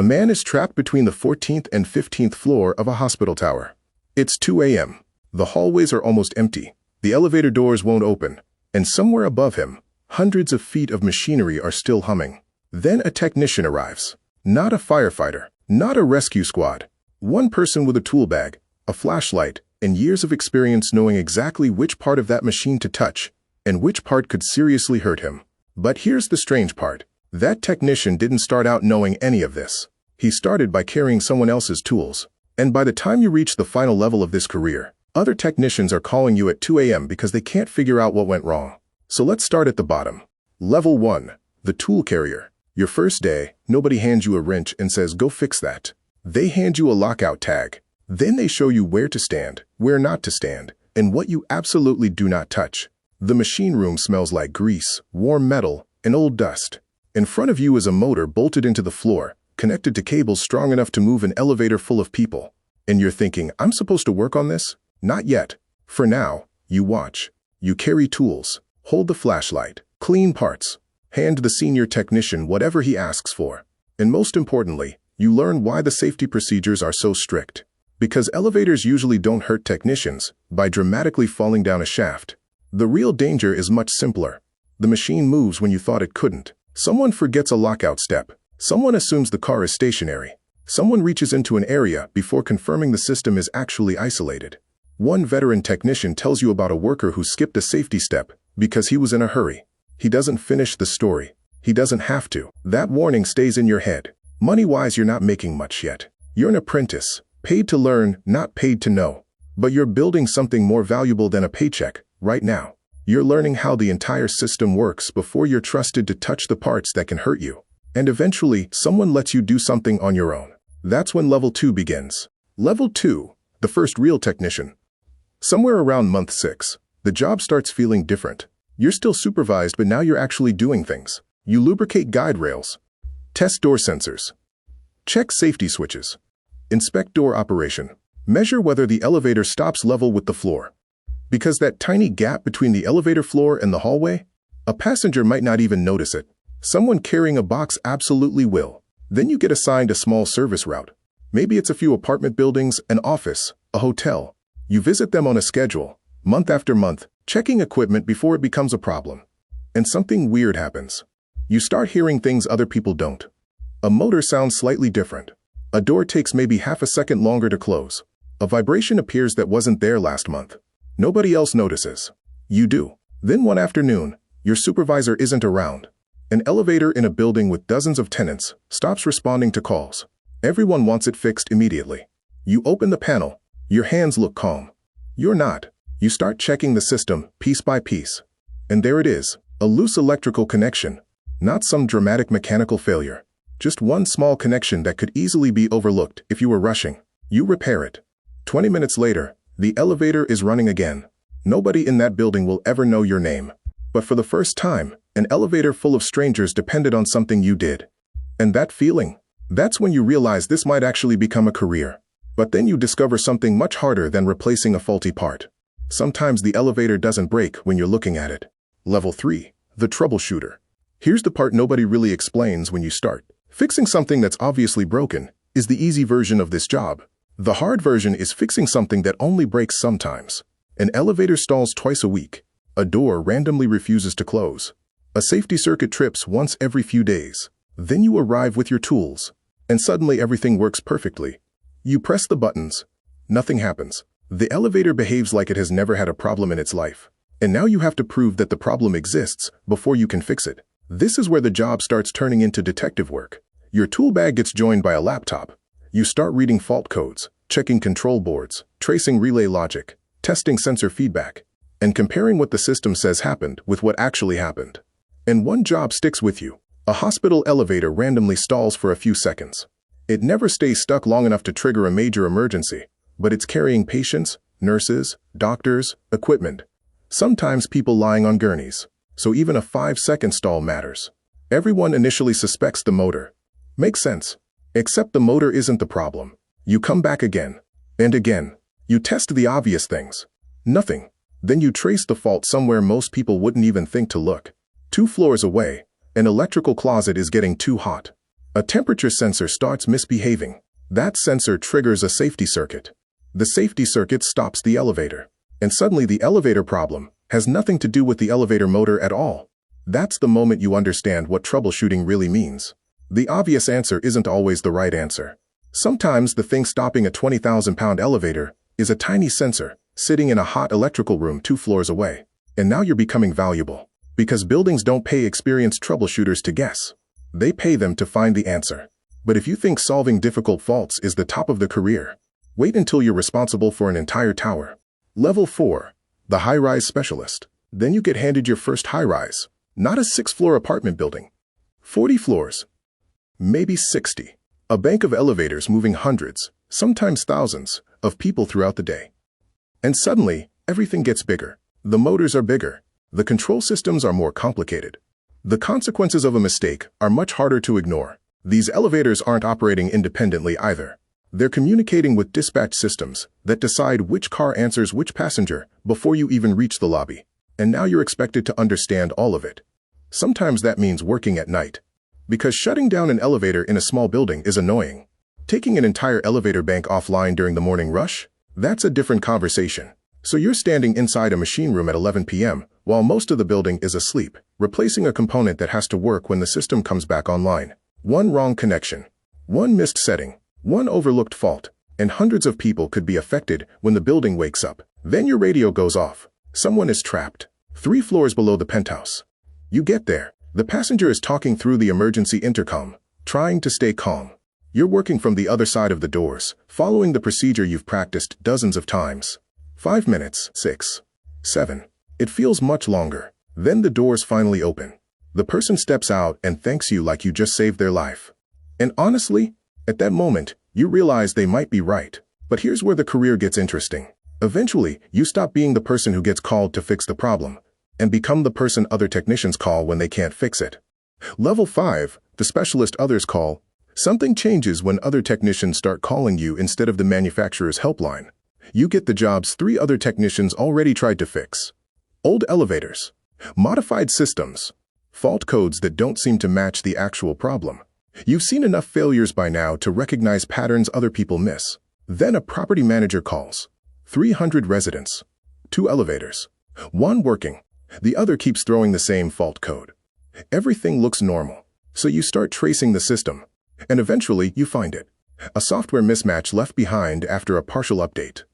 A man is trapped between the 14th and 15th floor of a hospital tower. It's 2 a.m. The hallways are almost empty. The elevator doors won't open. And somewhere above him, hundreds of feet of machinery are still humming. Then a technician arrives. Not a firefighter, not a rescue squad. One person with a tool bag, a flashlight, and years of experience knowing exactly which part of that machine to touch and which part could seriously hurt him. But here's the strange part. That technician didn't start out knowing any of this. He started by carrying someone else's tools. And by the time you reach the final level of this career, other technicians are calling you at 2 a.m. because they can't figure out what went wrong. So let's start at the bottom. Level 1. The tool carrier. Your first day, nobody hands you a wrench and says, "Go fix that." They hand you a lockout tag. Then they show you where to stand, where not to stand, and what you absolutely do not touch. The machine room smells like grease, warm metal, and old dust. In front of you is a motor bolted into the floor, connected to cables strong enough to move an elevator full of people. And you're thinking, I'm supposed to work on this? Not yet. For now, you watch. You carry tools, hold the flashlight, clean parts, hand the senior technician whatever he asks for. And most importantly, you learn why the safety procedures are so strict. Because elevators usually don't hurt technicians by dramatically falling down a shaft. The real danger is much simpler. The machine moves when you thought it couldn't. Someone forgets a lockout step. Someone assumes the car is stationary. Someone reaches into an area before confirming the system is actually isolated. One veteran technician tells you about a worker who skipped a safety step because he was in a hurry. He doesn't finish the story. He doesn't have to. That warning stays in your head. Money-wise, you're not making much yet. You're an apprentice, paid to learn, not paid to know. But you're building something more valuable than a paycheck right now. You're learning how the entire system works before you're trusted to touch the parts that can hurt you. And eventually, someone lets you do something on your own. That's when Level 2 begins. Level 2, the first real technician. Somewhere around month 6, the job starts feeling different. You're still supervised, but now you're actually doing things. You lubricate guide rails, test door sensors, check safety switches, inspect door operation, measure whether the elevator stops level with the floor. Because that tiny gap between the elevator floor and the hallway, a passenger might not even notice it. Someone carrying a box absolutely will. Then you get assigned a small service route. Maybe it's a few apartment buildings, an office, a hotel. You visit them on a schedule, month after month, checking equipment before it becomes a problem. And something weird happens. You start hearing things other people don't. A motor sounds slightly different. A door takes maybe half a second longer to close. A vibration appears that wasn't there last month. Nobody else notices. You do. Then one afternoon, your supervisor isn't around. An elevator in a building with dozens of tenants stops responding to calls. Everyone wants it fixed immediately. You open the panel. Your hands look calm. You're not. You start checking the system piece by piece. And there it is, a loose electrical connection. Not some dramatic mechanical failure. Just one small connection that could easily be overlooked if you were rushing. You repair it. 20 minutes later, the elevator is running again. Nobody in that building will ever know your name. But for the first time, an elevator full of strangers depended on something you did. And that feeling, that's when you realize this might actually become a career. But then you discover something much harder than replacing a faulty part. Sometimes the elevator doesn't break when you're looking at it. Level 3, the troubleshooter. Here's the part nobody really explains when you start. Fixing something that's obviously broken is the easy version of this job. The hard version is fixing something that only breaks sometimes. An elevator stalls twice a week. A door randomly refuses to close. A safety circuit trips once every few days. Then you arrive with your tools, and suddenly everything works perfectly. You press the buttons. Nothing happens. The elevator behaves like it has never had a problem in its life. And now you have to prove that the problem exists before you can fix it. This is where the job starts turning into detective work. Your tool bag gets joined by a laptop. You start reading fault codes, checking control boards, tracing relay logic, testing sensor feedback, and comparing what the system says happened with what actually happened. And one job sticks with you. A hospital elevator randomly stalls for a few seconds. It never stays stuck long enough to trigger a major emergency, but it's carrying patients, nurses, doctors, equipment. Sometimes people lying on gurneys, so even a 5-second stall matters. Everyone initially suspects the motor. Makes sense. Except the motor isn't the problem. You come back again and again. You test the obvious things. Nothing. Then you trace the fault somewhere most people wouldn't even think to look. 2 floors away, an electrical closet is getting too hot. A temperature sensor starts misbehaving. That sensor triggers a safety circuit. The safety circuit stops the elevator. And suddenly the elevator problem has nothing to do with the elevator motor at all. That's the moment you understand what troubleshooting really means. The obvious answer isn't always the right answer. Sometimes the thing stopping a 20,000-pound elevator is a tiny sensor sitting in a hot electrical room 2 floors away. And now you're becoming valuable. Because buildings don't pay experienced troubleshooters to guess. They pay them to find the answer. But if you think solving difficult faults is the top of the career, wait until you're responsible for an entire tower. Level 4. The high-rise specialist. Then you get handed your first high-rise. Not a 6-floor apartment building. 40 floors. Maybe 60. A bank of elevators moving hundreds, sometimes thousands, of people throughout the day. And suddenly, everything gets bigger. The motors are bigger. The control systems are more complicated. The consequences of a mistake are much harder to ignore. These elevators aren't operating independently either. They're communicating with dispatch systems that decide which car answers which passenger before you even reach the lobby. And now you're expected to understand all of it. Sometimes that means working at night. Because shutting down an elevator in a small building is annoying. Taking an entire elevator bank offline during the morning rush? That's a different conversation. So you're standing inside a machine room at 11 p.m. while most of the building is asleep, replacing a component that has to work when the system comes back online. One wrong connection, one missed setting, one overlooked fault, and hundreds of people could be affected when the building wakes up. Then your radio goes off. Someone is trapped 3 floors below the penthouse. You get there. The passenger is talking through the emergency intercom, trying to stay calm. You're working from the other side of the doors, following the procedure you've practiced dozens of times. 5 minutes, 6, 7. It feels much longer. Then the doors finally open. The person steps out and thanks you like you just saved their life. And honestly, at that moment, you realize they might be right. But here's where the career gets interesting. Eventually, you stop being the person who gets called to fix the problem and become the person other technicians call when they can't fix it. Level 5, the specialist others call. Something changes when other technicians start calling you instead of the manufacturer's helpline. You get the jobs 3 other technicians already tried to fix. Old elevators, modified systems, fault codes that don't seem to match the actual problem. You've seen enough failures by now to recognize patterns other people miss. Then a property manager calls. 300 residents, 2 elevators, 1 working. The other keeps throwing the same fault code. Everything looks normal. So you start tracing the system. And eventually you find it. A software mismatch left behind after a partial update.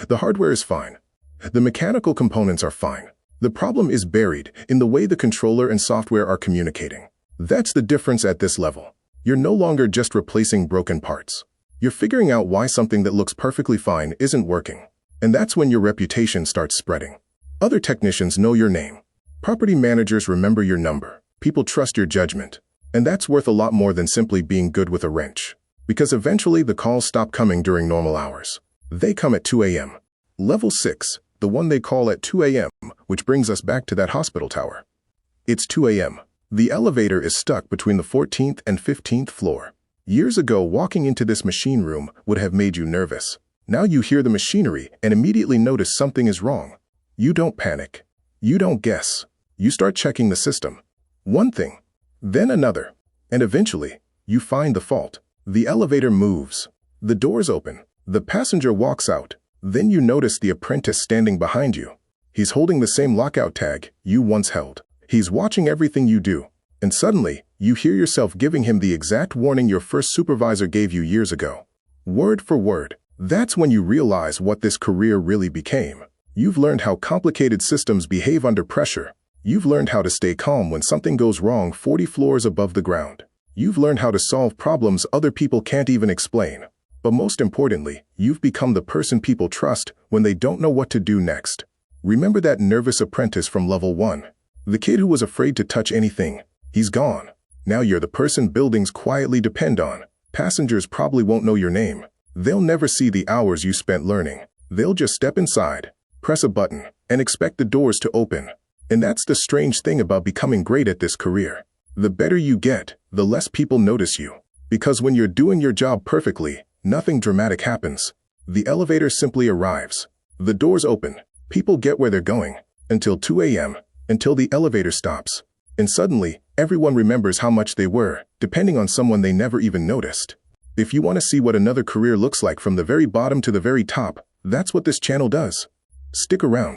The hardware is fine. The mechanical components are fine. The problem is buried in the way the controller and software are communicating. That's the difference at this level. You're no longer just replacing broken parts. You're figuring out why something that looks perfectly fine isn't working. And that's when your reputation starts spreading. Other technicians know your name. Property managers remember your number. People trust your judgment. And that's worth a lot more than simply being good with a wrench. Because eventually the calls stop coming during normal hours. They come at 2 a.m. Level 6, the one they call at 2 a.m., which brings us back to that hospital tower. It's 2 a.m. The elevator is stuck between the 14th and 15th floor. Years ago, walking into this machine room would have made you nervous. Now you hear the machinery and immediately notice something is wrong. You don't panic. You don't guess. You start checking the system. One thing, then another, and eventually, you find the fault. The elevator moves. The doors open. The passenger walks out. Then you notice the apprentice standing behind you. He's holding the same lockout tag you once held. He's watching everything you do. And suddenly, you hear yourself giving him the exact warning your first supervisor gave you years ago. Word for word. That's when you realize what this career really became. You've learned how complicated systems behave under pressure. You've learned how to stay calm when something goes wrong 40 floors above the ground. You've learned how to solve problems other people can't even explain. But most importantly, you've become the person people trust when they don't know what to do next. Remember that nervous apprentice from level 1? The kid who was afraid to touch anything. He's gone. Now you're the person buildings quietly depend on. Passengers probably won't know your name. They'll never see the hours you spent learning. They'll just step inside, press a button, and expect the doors to open. And that's the strange thing about becoming great at this career. The better you get, the less people notice you. Because when you're doing your job perfectly, nothing dramatic happens. The elevator simply arrives. The doors open. People get where they're going. Until 2 a.m., until the elevator stops. And suddenly, Everyone remembers how much they were, depending on someone they never even noticed. If you want to see what another career looks like from the very bottom to the very top, that's what this channel does. Stick around.